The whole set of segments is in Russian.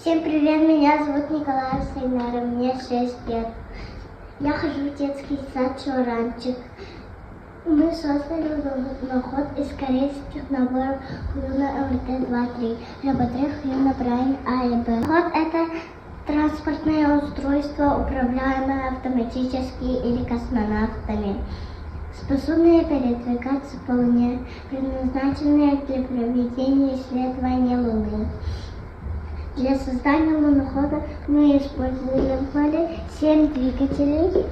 Всем привет, меня зовут Николай Сайнара, мне 6 лет. Я хожу в детский сад «Чоранчик». Мы создали луноход из корейских наборов Хьюна МТ-2-3, Роботрех Хьюна Брайан А и Б. Луноход — это транспортное устройство, управляемое автоматически или космонавтами, способные передвигаться по Луне, предназначенные для проведения исследований Луны. Для создания лунохода мы использовали 7 двигателей,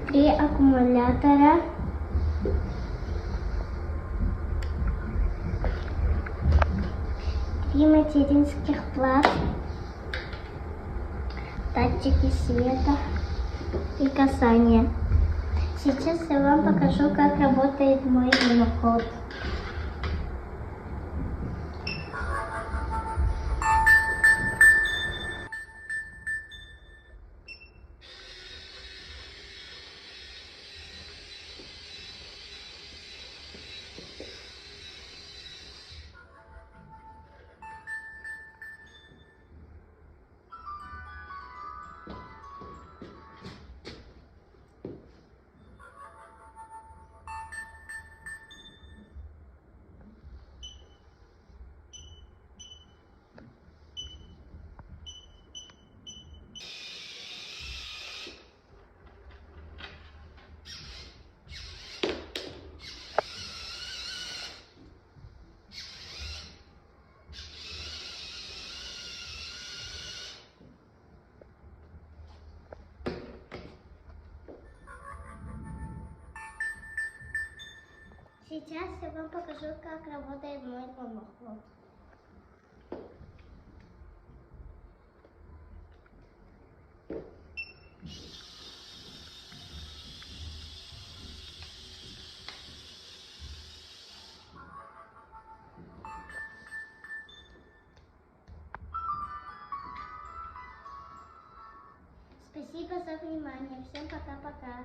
три аккумулятора, три материнских плат, датчики света и касания. Сейчас я вам покажу, как работает мой луноход. Сейчас я вам покажу, как работает мой луноход. Спасибо за внимание. Всем пока-пока.